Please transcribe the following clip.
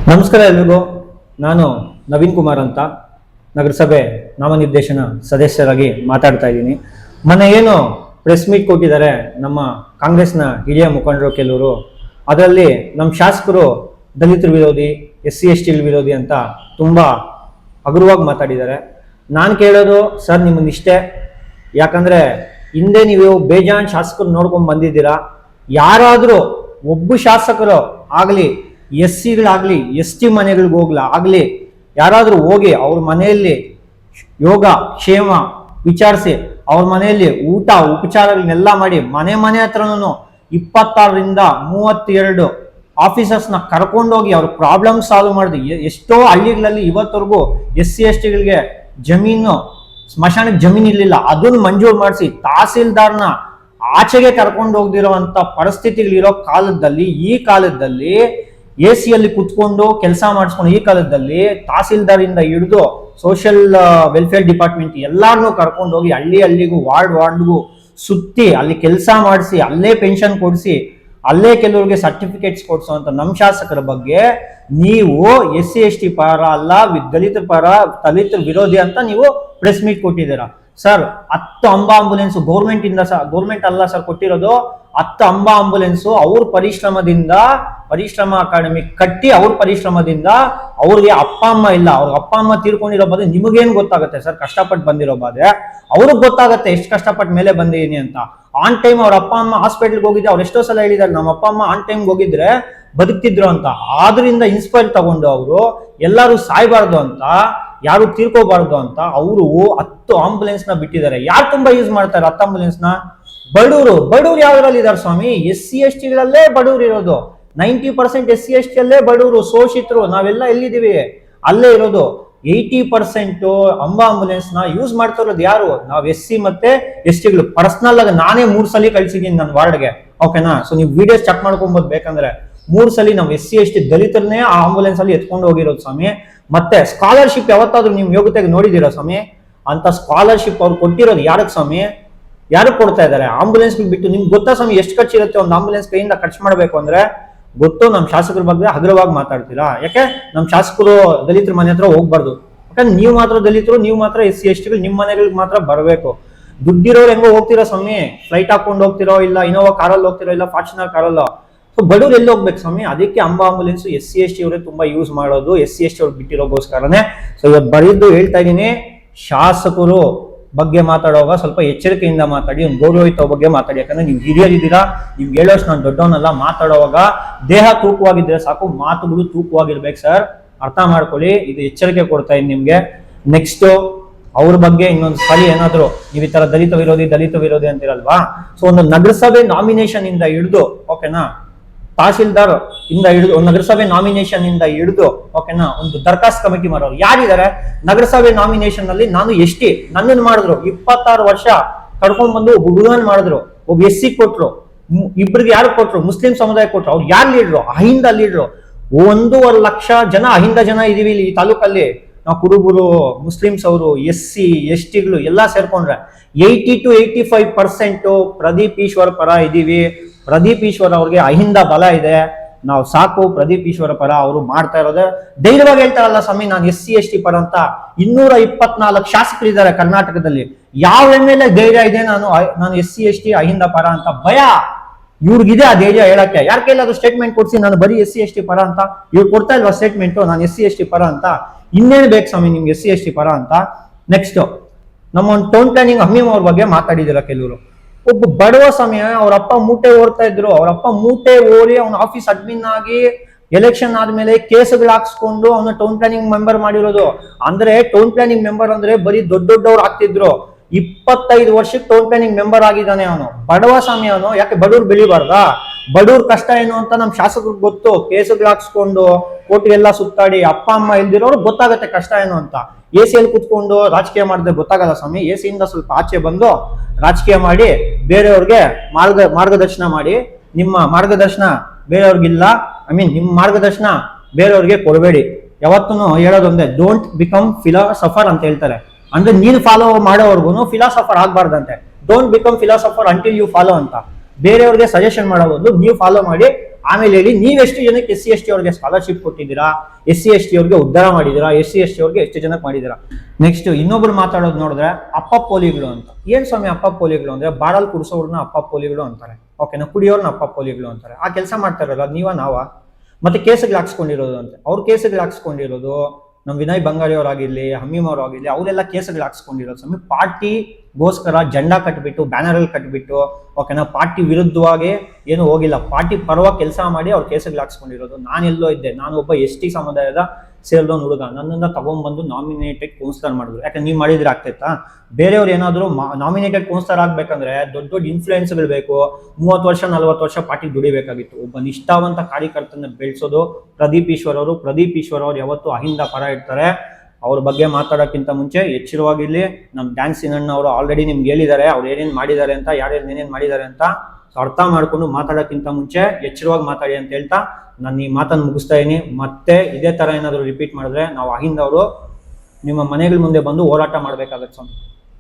ನಮಸ್ಕಾರ ಎಲ್ರಿಗೂ. ನಾನು ನವೀನ್ ಕುಮಾರ್ ಅಂತ ನಗರಸಭೆ ನಾಮನಿರ್ದೇಶನ ಸದಸ್ಯರಾಗಿ ಮಾತಾಡ್ತಾ ಇದ್ದೀನಿ. ಮೊನ್ನೆ ಏನು ಪ್ರೆಸ್ ಮೀಟ್ ಕೊಟ್ಟಿದ್ದಾರೆ ನಮ್ಮ ಕಾಂಗ್ರೆಸ್ನ ಹಿರಿಯ ಮುಖಂಡರು ಕೆಲವರು, ಅದರಲ್ಲಿ ನಮ್ಮ ಶಾಸಕರು ದಲಿತರ ವಿರೋಧಿ, SC ST ವಿರೋಧಿ ಅಂತ ತುಂಬ ಹಗುರವಾಗಿ ಮಾತಾಡಿದ್ದಾರೆ. ನಾನು ಕೇಳೋದು, ಸರ್ ನಿಮ್ಮನ್ನಿಷ್ಟೇ, ಯಾಕಂದರೆ ಹಿಂದೆ ನೀವು ಬೇಜಾನ್ ಶಾಸಕರು ನೋಡ್ಕೊಂಡು ಬಂದಿದ್ದೀರಾ. ಯಾರಾದರೂ ಒಬ್ಬ ಶಾಸಕರು ಆಗಲಿ, SC ST ಮನೆಗಳಿಗೆ ಆಗಲಿ, ಯಾರಾದರೂ ಹೋಗಿ ಅವ್ರ ಮನೆಯಲ್ಲಿ ಯೋಗ ಕ್ಷೇಮ ವಿಚಾರಿಸಿ ಅವ್ರ ಮನೆಯಲ್ಲಿ ಊಟ ಉಪಚಾರಗಳನ್ನೆಲ್ಲ ಮಾಡಿ ಮನೆ ಹತ್ರನೂ 26ರಿಂದ 32 ಆಫೀಸರ್ಸ್ನ ಕರ್ಕೊಂಡೋಗಿ ಅವ್ರ ಪ್ರಾಬ್ಲಮ್ ಸಾಲ್ವ್ ಮಾಡಿದೆ. ಎಷ್ಟೋ ಹಳ್ಳಿಗಳಲ್ಲಿ ಇವತ್ತವರೆಗೂ SC ST ಜಮೀನು, ಸ್ಮಶಾನಕ್ಕೆ ಜಮೀನು ಇರಲಿಲ್ಲ, ಅದನ್ನು ಮಂಜೂರು ಮಾಡಿಸಿ ತಹಸೀಲ್ದಾರ್ನ ಆಚೆಗೆ ಕರ್ಕೊಂಡು ಹೋಗ್ದಿರೋಂಥ ಪರಿಸ್ಥಿತಿಗಳಿರೋ ಕಾಲದಲ್ಲಿ, ಈ ಕಾಲದಲ್ಲಿ AC ಕುತ್ಕೊಂಡು ಕೆಲಸ ಮಾಡಿಸ್ಕೊಂಡು, ಈ ಕಾಲದಲ್ಲಿ ತಹಸೀಲ್ದಾರಿಂದ ಹಿಡಿದು ಸೋಷಿಯಲ್ ವೆಲ್ಫೇರ್ ಡಿಪಾರ್ಟ್ಮೆಂಟ್ ಎಲ್ಲಾರನ್ನೂ ಕರ್ಕೊಂಡು ಹೋಗಿ ಹಳ್ಳಿಗೂ ವಾರ್ಡ್ಗೂ ಸುತ್ತಿ ಅಲ್ಲಿ ಕೆಲಸ ಮಾಡಿಸಿ, ಅಲ್ಲೇ ಪೆನ್ಷನ್ ಕೊಡಿಸಿ, ಅಲ್ಲೇ ಕೆಲವರಿಗೆ ಸರ್ಟಿಫಿಕೇಟ್ಸ್ ಕೊಡಿಸೋ ಅಂತ ನಮ್ಮ ಶಾಸಕರ ಬಗ್ಗೆ ನೀವು SC ST ಪರ ಅಲ್ಲ, ದಲಿತರ ಪರ, ದಲಿತರ ವಿರೋಧಿ ಅಂತ ನೀವು ಪ್ರೆಸ್ ಮೀಟ್ ಕೊಟ್ಟಿದ್ದೀರಾ. ಸರ್, 10 ಅಂಬಾ ಆಂಬುಲೆನ್ಸ್ ಗೌರ್ಮೆಂಟ್ ಅಲ್ಲ ಸರ್ ಕೊಟ್ಟಿರೋದು. 10 ಅಂಬಾ ಆಂಬುಲೆನ್ಸ್ ಅವ್ರ ಪರಿಶ್ರಮ ಅಕಾಡೆಮಿ ಕಟ್ಟಿ, ಅವ್ರ ಪರಿಶ್ರಮದಿಂದ, ಅವ್ರಿಗೆ ಅಪ್ಪ ಅಮ್ಮ ಇಲ್ಲ, ಅವ್ರಿಗೆ ಅಪ್ಪ ಅಮ್ಮ ತೀರ್ಕೊಂಡಿರೋ ಬಾಧೆ ನಿಮಗೇನು ಗೊತ್ತಾಗುತ್ತೆ ಸರ್? ಕಷ್ಟಪಟ್ಟು ಬಂದಿರೋ ಬಾಧೆ ಅವ್ರಿಗೆ ಗೊತ್ತಾಗುತ್ತೆ, ಎಷ್ಟು ಕಷ್ಟಪಟ್ಟು ಮೇಲೆ ಬಂದಿದ್ದೀನಿ ಅಂತ. ಆನ್ ಟೈಮ್ ಅವ್ರ ಅಪ್ಪ ಅಮ್ಮ ಹಾಸ್ಪಿಟಲ್ಗೆ ಹೋಗಿದ್ದೆ, ಅವ್ರು ಎಷ್ಟೋ ಸಲ ಹೇಳಿದ್ದಾರೆ, ನಮ್ಮ ಅಪ್ಪ ಅಮ್ಮ ಆನ್ ಟೈಮ್ಗೆ ಹೋಗಿದ್ರೆ ಬದುಕ್ತಿದ್ರು ಅಂತ. ಆದ್ರಿಂದ ಇನ್ಸ್ಪೈರ್ ತಗೊಂಡು ಅವರು ಎಲ್ಲರೂ ಸಾಯ್ಬಾರ್ದು ಅಂತ, ಯಾರು ತೀರ್ಕೋಬಾರ್ದು ಅಂತ ಅವರು 10 ಆಂಬುಲೆನ್ಸ್ನ ಬಿಟ್ಟಿದ್ದಾರೆ. ಯಾರು ತುಂಬಾ ಯೂಸ್ ಮಾಡ್ತಾರೆ 10 ಆಂಬುಲೆನ್ಸ್ನ? ಬಡವರು ಯಾವ್ದ್ರಲ್ಲಿ ಇದಾರೆ ಸ್ವಾಮಿ? SC ST ಬಡವರು ಇರೋದು. 90% SC ST ಬಡವರು, ಶೋಷಿತರು ನಾವೆಲ್ಲ ಎಲ್ಲಿದ್ದೀವಿ ಅಲ್ಲೇ ಇರೋದು. 80% ಅಂಬಾ ಆಂಬುಲೆನ್ಸ್ನ ಯೂಸ್ ಮಾಡ್ತಾ ಇರೋದು ಯಾರು? ನಾವು SC ಮತ್ತೆ ST ಪರ್ಸನಲ್ ಆಗಿ ನಾನೇ 3 ಸಲ ಕಳ್ಸಿದ್ದೀನಿ ನನ್ನ ವಾರ್ಡ್ಗೆ. ಓಕೆನಾ? ಸೊ ನೀವು ವಿಡಿಯೋಸ್ ಚೆಕ್ ಮಾಡ್ಕೊಬೋದು ಬೇಕಂದ್ರೆ. 3 ಸಲ ನಾವು SC ST ದಲಿತರನ್ನೇ ಆ ಆಂಬುಲೆನ್ಸ್ ಅಲ್ಲಿ ಎತ್ಕೊಂಡು ಹೋಗಿರೋದು ಸ್ವಾಮಿ. ಮತ್ತೆ ಸ್ಕಾಲರ್ಶಿಪ್ ಯಾವತ್ತಾದ್ರೂ ನಿಮ್ ಯೋಗ್ಯತೆಗೆ ನೋಡಿದಿರಾ ಸ್ವಾಮಿ? ಅಂತ ಸ್ಕಾಲರ್ಶಿಪ್ ಅವ್ರು ಕೊಟ್ಟಿರೋದು ಯಾರಕ್ಕೆ ಸ್ವಾಮಿ? ಯಾರು ಕೊಡ್ತಾ ಇದಾರೆ? ಆಂಬುಲೆನ್ಸ್ ಬಿಟ್ಟು ನಿಮ್ಗೆ ಗೊತ್ತಾ ಸ್ವಾಮಿ ಎಷ್ಟು ಖರ್ಚಿರುತ್ತೆ ಒಂದು ಆಂಬುಲೆನ್ಸ್ ಕೈಯಿಂದ ಖರ್ಚು ಮಾಡ್ಬೇಕು ಅಂದ್ರೆ? ಗೊತ್ತು. ನಮ್ಮ ಶಾಸಕರ ಬಗ್ಗೆ ಹಗುರವಾಗಿ ಮಾತಾಡ್ತೀರಾ. ಯಾಕೆ ನಮ್ಮ ಶಾಸಕರು ದಲಿತರ ಮನೆ ಹತ್ರ ಹೋಗ್ಬಾರ್ದು? ಯಾಕಂದ್ರೆ ನೀವು ಮಾತ್ರ ದಲಿತರು, ನೀವು ಮಾತ್ರ SC ST ನಿಮ್ಮ ಮನೆಗಳಿಗೆ ಮಾತ್ರ ಬರಬೇಕು. ದುಡ್ಡಿರೋರು ಹೆಂಗೋ ಹೋಗ್ತೀರಾ ಸ್ವಾಮಿ? ಫ್ಲೈಟ್ ಹಾಕೊಂಡು ಹೋಗ್ತಿರೋ, ಇಲ್ಲ ಇನೋವಾ ಕಾರಲ್ಲಿ ಹೋಗ್ತಿರೋ, ಇಲ್ಲ ಫಾರ್ಚುನರ್ ಕಾರಲ್ಲ. ಸೊ ಬಡವ್ರು ಎಲ್ಲಿ ಹೋಗ್ಬೇಕು ಸ್ವಾಮಿ? ಅದಕ್ಕೆ ಅಂಬಾ ಆಂಬುಲೆನ್ಸ್ SC ST ಅವರೇ ತುಂಬಾ ಯೂಸ್ ಮಾಡೋದು, SC ST ಅವ್ರು ಬಿಟ್ಟಿರೋಗೋಸ್ಕರನೇ. ಸೊ ಇವತ್ತು ಬರೀದ್ದು ಹೇಳ್ತಾ ಇದ್ದೀನಿ, ಶಾಸಕರು ಬಗ್ಗೆ ಮಾತಾಡುವಾಗ ಸ್ವಲ್ಪ ಎಚ್ಚರಿಕೆಯಿಂದ ಮಾತಾಡಿ, ಒಂದು ಗೌರವಯುತ ಬಗ್ಗೆ ಮಾತಾಡಿ. ಯಾಕಂದ್ರೆ ನೀವು ಹಿರಿಯರಿದ್ದೀರಾ, ನಿಮ್ಗೆ ಹೇಳೋಷ್ಟು ನಾನು ದೊಡ್ಡವನಲ್ಲ. ಮಾತಾಡುವಾಗ ದೇಹ ತೂಕವಾಗಿದ್ರೆ ಸಾಕು, ಮಾತುಗಳು ತೂಕವಾಗಿರ್ಬೇಕು ಸರ್, ಅರ್ಥ ಮಾಡ್ಕೊಳ್ಳಿ. ಇದು ಎಚ್ಚರಿಕೆ ಕೊಡ್ತಾ ಇದ್ದೀನಿ ನಿಮ್ಗೆ. ನೆಕ್ಸ್ಟ್ ಅವ್ರ ಬಗ್ಗೆ ಇನ್ನೊಂದು ಸರಿ ಏನಾದ್ರು ನೀವು ಈ ತರ ದಲಿತ ವಿರೋಧಿ ಅಂತಿರಲ್ವಾ? ಸೊ ಒಂದು ನಗರಸಭೆ ನಾಮಿನೇಷನ್ ಇಂದ ಹಿಡಿದು, ಓಕೆನಾ, ತಹಸೀಲ್ದಾರ್ ಇಂದ ಹಿಡಿದು, ನಗರಸಭೆ ನಾಮಿನೇಷನ್ ಇಂದ ಹಿಡಿದು, ಓಕೆನಾ, ಒಂದು ದರ್ಖಾಸ್ತ್ ಕಮಿಟಿ ಮಾಡೋರು ಯಾರಿದ್ದಾರೆ ನಗರಸಭೆ ನಾಮಿನೇಷನ್ ಅಲ್ಲಿ? ನಾನು ST, ನನ್ನನ್ನು ಮಾಡಿದ್ರು 26 ವರ್ಷ ಕರ್ಕೊಂಡ್ ಬಂದು ಒಬ್ಬ ಹುಡುಗನ್ ಮಾಡಿದ್ರು, ಒಬ್ಬ SC ಕೊಟ್ರು, ಇಬ್ಬರಿಗೆ ಯಾರು ಕೊಟ್ರು? ಮುಸ್ಲಿಂ ಸಮುದಾಯ ಕೊಟ್ರು. ಅವ್ರು ಯಾರು ಲೀಡ್ರು? ಅಹಿಂದ ಲೀಡ್ರು. 1.5 ಲಕ್ಷ ಜನ ಅಹಿಂದ ಜನ ಇದೀವಿ ಈ ತಾಲೂಕಲ್ಲಿ. ನಾವು ಕುರುಬರು, ಮುಸ್ಲಿಮ್ಸ್ ಅವರು, SC ST ಎಲ್ಲ ಸೇರ್ಕೊಂಡ್ರೆ 80 to 85% ಪ್ರದೀಪ್ ಈಶ್ವರ್ ಪರ ಇದೀವಿ. ಪ್ರದೀಪ್ ಈಶ್ವರ್ ಅವ್ರಿಗೆ ಅಹಿಂದ ಬಲ ಇದೆ, ನಾವು ಸಾಕು ಪ್ರದೀಪ್ ಈಶ್ವರ ಪರ. ಅವರು ಮಾಡ್ತಾ ಇರೋದೇ ಧೈರ್ಯವಾಗಿ ಹೇಳ್ತಾರಲ್ಲ ಸ್ವಾಮಿ, ನಾನು SC ST ಪರ ಅಂತ. 224 ಶಾಸಕರಿದ್ದಾರೆ ಕರ್ನಾಟಕದಲ್ಲಿ. ಯಾವ MLA ಧೈರ್ಯ ಇದೆ ನಾನು SC ST ಅಹಿಂದ ಪರ ಅಂತ? ಭಯ ಇವ್ರಿಗಿದೆ ಆ ಧೈರ್ಯ ಹೇಳಕ್ಕೆ. ಯಾರ ಕೈಲಾದ್ರೂ ಸ್ಟೇಟ್ಮೆಂಟ್ ಕೊಡ್ಸಿ ನಾನು ಬರೀ SC ST ಪರ ಅಂತ? ಇವ್ರು ಕೊಡ್ತಾ ಇಲ್ವಾ ಸ್ಟೇಟ್ಮೆಂಟ್ ನಾನು SC ST ಪರ ಅಂತ? ಇನ್ನೇನು ಬೇಕು ಸ್ವಾಮಿ ನಿಮ್ಗೆ SC ST ಪರ ಅಂತ? ನೆಕ್ಸ್ಟ್ ನಮ್ಮ ಒಂದು ಟೌನ್ ಪ್ಲಾನಿಂಗ್ ಹಮ್ಮೀಮ್ ಅವ್ರ ಬಗ್ಗೆ ಮಾತಾಡಿದಿರ ಕೆಲವರು. ಒಬ್ಬ ಬಡವ ಸಮಯ ಅವ್ರ ಅಪ್ಪ ಮೂಟೆ ಓಡ್ತಾ ಇದ್ರು. ಅವ್ರ ಅಪ್ಪ ಮೂಟೆ ಓಡಿ ಅವ್ನ ಆಫೀಸ್ ಅಡ್ಮಿನ್ ಆಗಿ ಎಲೆಕ್ಷನ್ ಆದ್ಮೇಲೆ ಕೇಸ್ಗಳು ಹಾಕ್ಸ್ಕೊಂಡು ಅವನ ಟೌನ್ ಪ್ಲಾನಿಂಗ್ ಮೆಂಬರ್ ಮಾಡಿರೋದು. ಅಂದ್ರೆ ಟೌನ್ ಪ್ಲಾನಿಂಗ್ ಮೆಂಬರ್ ಅಂದ್ರೆ ಬರೀ ದೊಡ್ಡವ್ರು ಆಗ್ತಿದ್ರು. 25 ವರ್ಷಕ್ಕೆ ಟೌನ್ ಪ್ಲಾನಿಂಗ್ ಮೆಂಬರ್ ಆಗಿದ್ದಾನೆ ಅವನು. ಬಡವ ಸ್ವಾಮಿ ಅವನು. ಯಾಕೆ ಬಡವ್ರು ಬೆಳಿಬಾರ್ದಾ? ಬಡವ್ರ ಕಷ್ಟ ಏನು ಅಂತ ನಮ್ ಶಾಸಕರಿಗೆ ಗೊತ್ತು. ಕೇಸುಗಳು ಹಾಕ್ಸ್ಕೊಂಡು ಕೋರ್ಟ್ಗೆಲ್ಲ ಸುತ್ತಾಡಿ ಅಪ್ಪ ಅಮ್ಮ ಇಲ್ದಿರೋರು ಗೊತ್ತಾಗತ್ತೆ ಕಷ್ಟ ಏನು ಅಂತ. AC ಕುತ್ಕೊಂಡು ರಾಜಕೀಯ ಮಾಡಿದ್ರೆ ಗೊತ್ತಾಗಲ್ಲ ಸ್ವಾಮಿ. AC ಇಂದ ಸ್ವಲ್ಪ ಆಚೆ ಬಂದು ರಾಜಕೀಯ ಮಾಡಿ ಬೇರೆಯವ್ರಿಗೆ ಮಾರ್ಗದರ್ಶನ ಮಾಡಿ. ನಿಮ್ಮ ಮಾರ್ಗದರ್ಶನ ಬೇರೆಯವ್ರಿಗಿಲ್ಲ, ನಿಮ್ಮ ಮಾರ್ಗದರ್ಶನ ಬೇರೆಯವ್ರಿಗೆ ಕೊಡಬೇಡಿ. ಯಾವತ್ತೂ ಹೇಳೋದೊಂದೇ, ಡೋಂಟ್ ಬಿಕಮ್ ಫಿಲಾಸಫರ್ ಅಂತ ಹೇಳ್ತಾರೆ. ಅಂದ್ರೆ ನೀನು ಫಾಲೋ ಮಾಡೋವರ್ಗು ಫಿಲಾಸಫರ್ ಆಗ್ಬಾರ್ದಂತೆ. Don't become philosopher until you follow ಅಂತ. ಬೇರೆಯವ್ರಿಗೆ ಸಜೆಷನ್ ಮಾಡಬಹುದು, ನೀವು ಫಾಲೋ ಮಾಡಿ ಆಮೇಲೆ ಹೇಳಿ ನೀವೆಷ್ಟು ಜನಕ್ಕೆ SC ST ಅವ್ರಿಗೆ ಸ್ಕಾಲರ್ಶಿಪ್ ಕೊಟ್ಟಿದ್ದೀರಾ, SC ST ಅವ್ರಿಗೆ ಉದ್ಧಾರ ಮಾಡಿದ್ದೀರಾ, SC ST ಅವ್ರಿಗೆ ಎಷ್ಟು ಜನಕ್ಕೆ ಮಾಡಿದ್ದೀರಾ. ನೆಕ್ಸ್ಟ್ ಇನ್ನೊಬ್ರು ಮಾತಾಡೋದು ನೋಡಿದ್ರೆ ಅಪ್ಪ ಪೋಲಿಗಳು ಅಂತ. ಏನ್ ಸ್ವಾಮಿ ಅಪ್ಪ ಪೋಲಿಗಳು ಅಂದ್ರೆ ಬಾಡಲ್ ಕುಡಿಸೋರ್ನ ಅಪ್ಪ ಪೋಲಿಗಳು ಅಂತಾರೆ, ಓಕೆನಾ, ಕುಡಿಯೋರ್ನ ಅಪ್ಪ ಪೋಲಿಗಳು ಅಂತಾರೆ. ಆ ಕೆಲಸ ಮಾಡ್ತಾರಲ್ಲ ನಾವ ಮತ್ತೆ ಕೇಸ್ಗಳು ಹಾಕ್ಸ್ಕೊಂಡಿರೋದು ಅಂತ. ಅವ್ರ ಕೇಸ್ಗಳು ಹಾಕ್ಸ್ಕೊಂಡಿರೋದು ನಮ್ಮ ವಿನಯ್ ಬಂಗಾಳಿ ಅವರಾಗಿರ್ಲಿ, ಹಮೀಮ್ ಅವರಾಗಿರ್ಲಿ, ಅವರೆಲ್ಲ ಕೇಸ್ಗಳು ಹಾಕ್ಸ್ಕೊಂಡಿರೋದು ಸ್ವಾಮಿ ಪಾರ್ಟಿಗೋಸ್ಕರ ಜೆಂಡಾ ಕಟ್ಬಿಟ್ಟು ಬ್ಯಾನರ್ ಕಟ್ಬಿಟ್ಟು, ಓಕೆನಾ, ಪಾರ್ಟಿ ವಿರುದ್ಧವಾಗಿ ಏನು ಹೋಗಿಲ್ಲ, ಪಾರ್ಟಿ ಪರವಾಗಿ ಕೆಲಸ ಮಾಡಿ ಅವ್ರ ಕೇಸ್ಗಳು ಹಾಕ್ಸ್ಕೊಂಡಿರೋದು. ನಾನೆಲ್ಲೋ ಇದ್ದೆ, ನಾನು ಒಬ್ಬ ST ಸಮುದಾಯದ ಸೇರಿದವನು ಹುಡುಗ, ನನ್ನನ್ನು ತಗೊಂಡ್ಬಂದು ನಾಮಿನೇಟೆಡ್ ಕೌನ್ಸಿಲರ್ ಮಾಡಿದ್ರು. ಯಾಕಂದ್ರೆ ನೀವು ಮಾಡಿದ್ರೆ ಆಗ್ತೈತಾ? ಬೇರೆಯವ್ರು ಏನಾದ್ರು ನಾಮಿನೇಟೆಡ್ ಕೌನ್ಸಿಲರ್ ಆಗ್ಬೇಕಂದ್ರೆ ದೊಡ್ಡ ದೊಡ್ಡ ಇನ್ಫ್ಲೂಯೆನ್ಸ್ಗಳು ಬೇಕು, 30 ವರ್ಷ 40 ವರ್ಷ ಪಾರ್ಟಿ ದುಡಿಬೇಕಾಗಿತ್ತು. ಒಬ್ಬ ನಿಷ್ಠಾವಂತ ಕಾರ್ಯಕರ್ತನ ಬೆಳೆಸೋದು ಪ್ರದೀಪ್ ಈಶ್ವರ್ ಅವರು. ಪ್ರದೀಪ್ ಈಶ್ವರ್ ಅವರು ಯಾವತ್ತು ಅಹಿಂದ ಪರ ಇರ್ತಾರೆ. ಅವ್ರ ಬಗ್ಗೆ ಮಾತಾಡೋಕ್ಕಿಂತ ಮುಂಚೆ ಎಚ್ಚರವಾಗಿರ್ಲಿ. ನಮ್ಮ ಡ್ಯಾನ್ಸ್ ಸಿನಣ್ಣ ಅವರು ಆಲ್ರೆಡಿ ನಿಮ್ಗೆ ಹೇಳಿದ್ದಾರೆ ಅವ್ರು ಏನೇನು ಮಾಡಿದ್ದಾರೆ ಅಂತ, ಯಾರ್ಯಾರು ಏನೇನು ಮಾಡಿದ್ದಾರೆ ಅಂತ. ಅರ್ಥ ಮಾಡ್ಕೊಂಡು ಮಾತಾಡೋಕ್ಕಿಂತ ಮುಂಚೆ ಎಚ್ಚರವಾಗಿ ಮಾತಾಡಿ ಅಂತ ಹೇಳ್ತಾ ನಾನು ಈ ಮಾತನ್ನು ಮುಗಿಸ್ತಾ ಇದೀನಿ. ಮತ್ತೆ ಇದೇ ತರ ಏನಾದರೂ ರಿಪೀಟ್ ಮಾಡಿದ್ರೆ ನಾವು ಅಹಿಂದ ಅವರು ನಿಮ್ಮ ಮನೆಗಳ ಮುಂದೆ ಬಂದು ಹೋರಾಟ ಮಾಡ್ಬೇಕಾಗತ್ತೆ ಸ್ವಾಮಿ.